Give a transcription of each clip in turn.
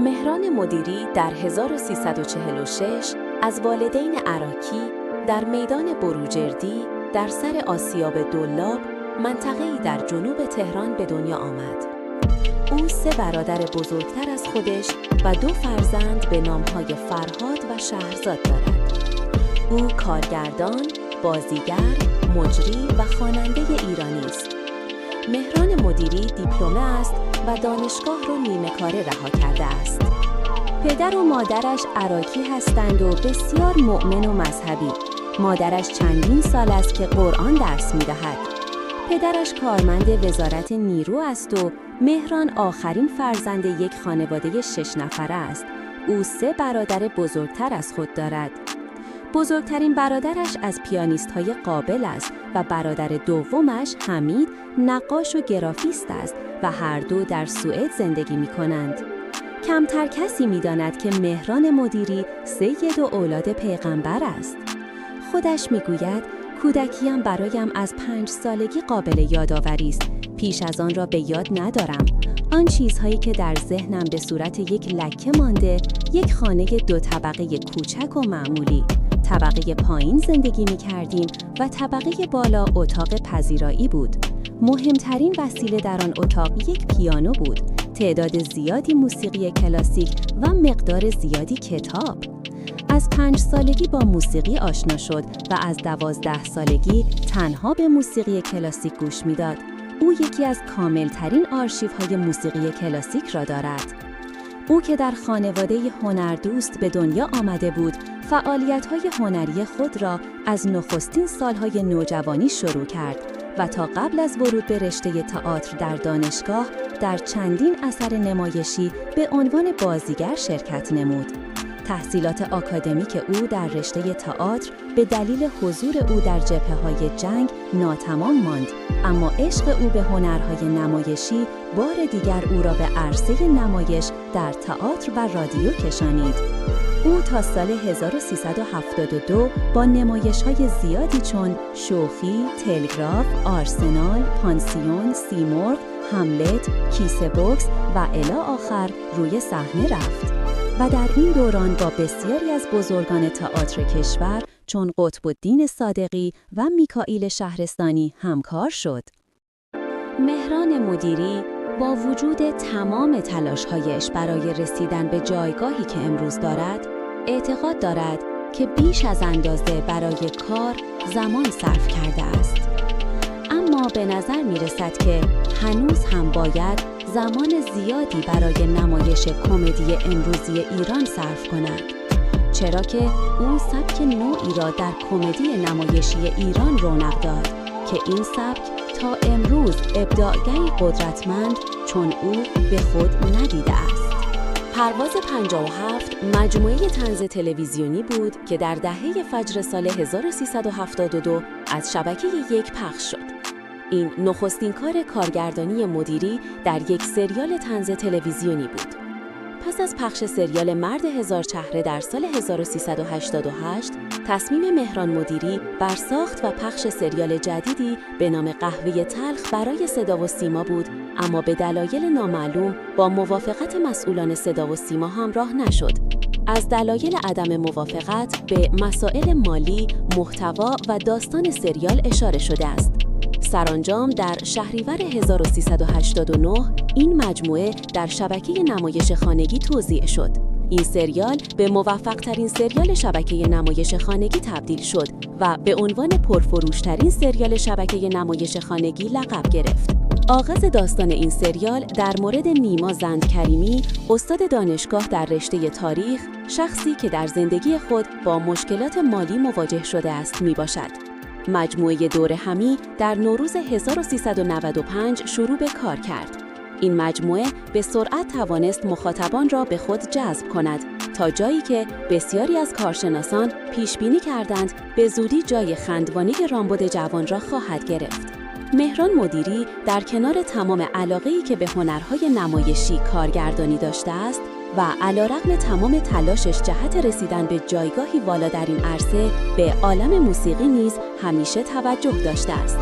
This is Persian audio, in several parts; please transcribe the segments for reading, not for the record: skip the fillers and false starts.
مهران مدیری در 1346 از والدین عراکی در میدان بروجردی در سر آسیاب دولاب، منطقه‌ای در جنوب تهران به دنیا آمد. او 3 برادر بزرگتر از خودش و 2 فرزند به نام‌های فرهاد و شهرزاد دارد. او کارگردان، بازیگر، مجری و خواننده ایرانی است. مهران مدیری دیپلمه است و دانشگاه را نیمه کاره رها کرده است. پدر و مادرش عراکی هستند و بسیار مؤمن و مذهبی. مادرش چندین سال است که قرآن درس می‌دهد. پدرش کارمند وزارت نیرو است و مهران آخرین فرزند یک خانواده 6 نفره است. او 3 برادر بزرگتر از خود دارد. بزرگترین برادرش از پیانیست‌های قابل است و برادر دومش حمید نقاش و گرافیست است و هر دو در سوئد زندگی می‌کنند. کمتر کسی می‌داند که مهران مدیری سید و اولاد پیغمبر است. خودش می‌گوید کودکیم برایم از 5 سالگی قابل یادآوری است. پیش از آن را به یاد ندارم. آن چیزهایی که در ذهنم به صورت یک لکه مانده، یک خانه 2 طبقه کوچک و معمولی. طبقه پایین زندگی می‌کردیم و طبقه بالا اتاق پذیرایی بود. مهمترین وسیله در آن اتاق یک پیانو بود، تعداد زیادی موسیقی کلاسیک و مقدار زیادی کتاب. از 5 سالگی با موسیقی آشنا شد و از 12 سالگی تنها به موسیقی کلاسیک گوش می‌داد. او یکی از کاملترین آرشیوهای موسیقی کلاسیک را دارد. او که در خانواده هنردوست به دنیا آمده بود، فعالیت‌های هنری خود را از نخستین سال‌های نوجوانی شروع کرد و تا قبل از ورود به رشته تئاتر در دانشگاه در چندین اثر نمایشی به عنوان بازیگر شرکت نمود. تحصیلات آکادمیک او در رشته تئاتر به دلیل حضور او در جبهه‌های جنگ ناتمام ماند، اما عشق او به هنرهای نمایشی بار دیگر او را به عرصه نمایش در تئاتر و رادیو کشانید. او تا سال 1372 با نمایش‌های زیادی چون شوخی، تلگراف، آرسنال، پانسیون، سیمرغ، هملت، کیسه بوکس و الی آخر روی صحنه رفت و در این دوران با بسیاری از بزرگان تئاتر کشور چون قطب الدین صادقی و میکائیل شهرستانی همکار شد. مهران مدیری با وجود تمام تلاش‌هایش برای رسیدن به جایگاهی که امروز دارد، اعتقاد دارد که بیش از اندازه برای کار زمان صرف کرده است. اما به نظر می‌رسد که هنوز هم باید زمان زیادی برای نمایش کمدی امروزی ایران صرف کند، چرا که او سبک نوعی را در کمدی نمایشی ایران رونق داد که این سبک تا امروز ابداعگری قدرتمند چون او به خود ندیده است. پرواز 57 مجموعه طنز تلویزیونی بود که در دهه فجر سال 1372 از شبکه 1 پخش شد. این نخستین کار کارگردانی مدیری در یک سریال طنز تلویزیونی بود. پس از پخش سریال مرد هزار چهره در سال 1388، تصمیم مهران مدیری بر ساخت و پخش سریال جدیدی به نام قهوه تلخ برای صدا و سیما بود، اما به دلایل نامعلوم با موافقت مسئولان صدا و سیما همراه نشد. از دلایل عدم موافقت به مسائل مالی، محتوا و داستان سریال اشاره شده است. سرانجام در شهریور 1389 این مجموعه در شبکه نمایش خانگی توزیع شد. این سریال به موفق‌ترین سریال شبکه نمایش خانگی تبدیل شد و به عنوان پرفروش‌ترین سریال شبکه نمایش خانگی لقب گرفت. آغاز داستان این سریال در مورد نیما زندکریمی، استاد دانشگاه در رشته تاریخ، شخصی که در زندگی خود با مشکلات مالی مواجه شده است میباشد. مجموعه دور همی در نوروز 1395 شروع به کار کرد. این مجموعه به سرعت توانست مخاطبان را به خود جذب کند تا جایی که بسیاری از کارشناسان پیش بینی کردند به زودی جای خندوانه رامبد جوان را خواهد گرفت. مهران مدیری در کنار تمام علاقه‌ای که به هنرهای نمایشی کارگردانی داشته است و علیرغم تمام تلاشش جهت رسیدن به جایگاهی والا در این عرصه، به عالم موسیقی نیز همیشه توجه داشته است.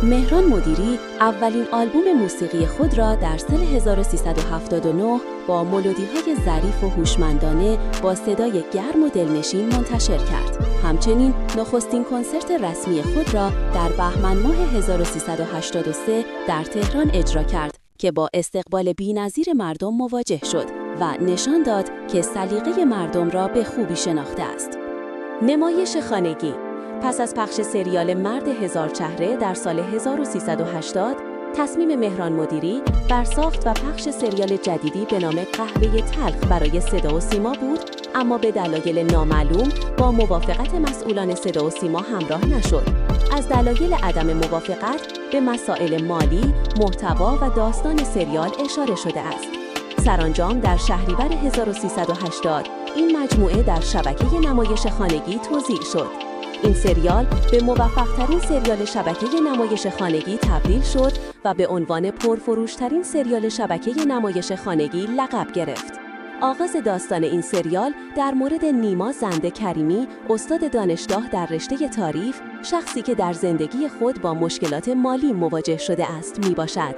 مهران مدیری اولین آلبوم موسیقی خود را در سال 1379 با ملودی‌های ظریف و هوشمندانه با صدای گرم و دلنشین منتشر کرد. همچنین نخستین کنسرت رسمی خود را در بهمن ماه 1383 در تهران اجرا کرد که با استقبال بی‌نظیر مردم مواجه شد و نشان داد که سلیقه مردم را به خوبی شناخته است. نمایش خانگی. پس از پخش سریال مرد هزار چهره در سال 1380، تصمیم مهران مدیری بر ساخت و پخش سریال جدیدی به نام قهوه تلخ برای صدا و سیما بود، اما به دلایل نامعلوم با موافقت مسئولان صدا و سیما همراه نشد. از دلایل عدم موافقت به مسائل مالی، محتوا و داستان سریال اشاره شده است. سرانجام در شهریور 1380 این مجموعه در شبکه نمایش خانگی توزیع شد. این سریال به موفق‌ترین سریال شبکه نمایش خانگی تبدیل شد و به عنوان پرفروش‌ترین سریال شبکه نمایش خانگی لقب گرفت. آغاز داستان این سریال در مورد نیما زنده کریمی، استاد دانشگاه در رشته تاریخ، شخصی که در زندگی خود با مشکلات مالی مواجه شده است میباشد.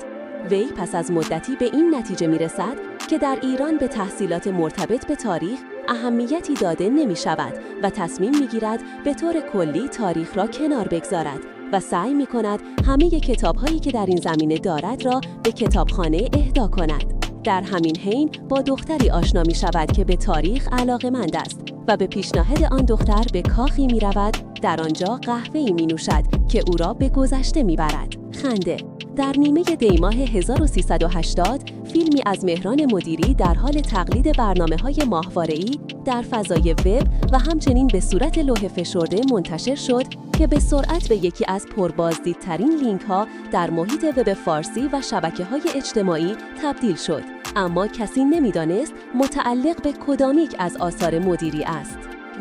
وی پس از مدتی به این نتیجه میرسد که در ایران به تحصیلات مرتبط به تاریخ اهمیتی داده نمی شود و تصمیم می گیرد به طور کلی تاریخ را کنار بگذارد و سعی می کند همه کتاب‌هایی که در این زمینه دارد را به کتابخانه اهدا کند. در همین حین با دختری آشنا می شود که به تاریخ علاقه‌مند است و به پیشنهاد آن دختر به کاخی می رود، در آنجا قهوه‌ای می نوشد که او را به گذشته می برد. خنده. در نیمه دی‌ماه 1380 فیلمی از مهران مدیری در حال تقلید برنامه‌های ماهواره‌ای در فضای وب و همچنین به صورت لوح فشرده منتشر شد که به سرعت به یکی از پربازدیدترین لینک‌ها در محیط وب فارسی و شبکه‌های اجتماعی تبدیل شد، اما کسی نمی‌دانست متعلق به کدامیک از آثار مدیری است.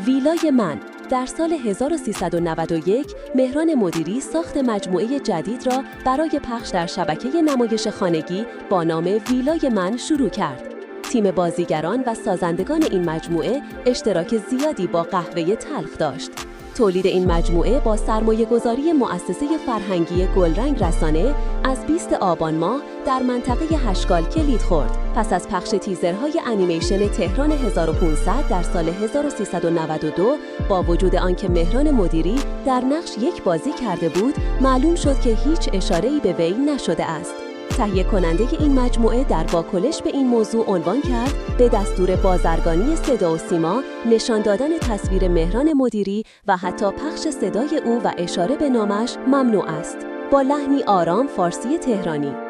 ویلای من. در سال 1391 مهران مدیری ساخت مجموعه جدید را برای پخش در شبکه نمایش خانگی با نام ویلای من شروع کرد. تیم بازیگران و سازندگان این مجموعه اشتراک زیادی با قهوه تلخ داشت. تولید این مجموعه با سرمایه‌گذاری مؤسسه فرهنگی گلرنگ رسانه از 20 آبان ماه در منطقه هشکال کلید خورد. پس از پخش تیزرهای انیمیشن تهران 1500 در سال 1392 با وجود آنکه مهران مدیری در نقش یک بازی کرده بود، معلوم شد که هیچ اشاره‌ای به وی نشده است. تهیه کننده این مجموعه در واکنش به این موضوع عنوان کرد به دستور بازرگانی صدا و سیما، نشان دادن تصویر مهران مدیری و حتی پخش صدای او و اشاره به نامش ممنوع است. با لحنی آرام فارسی تهرانی.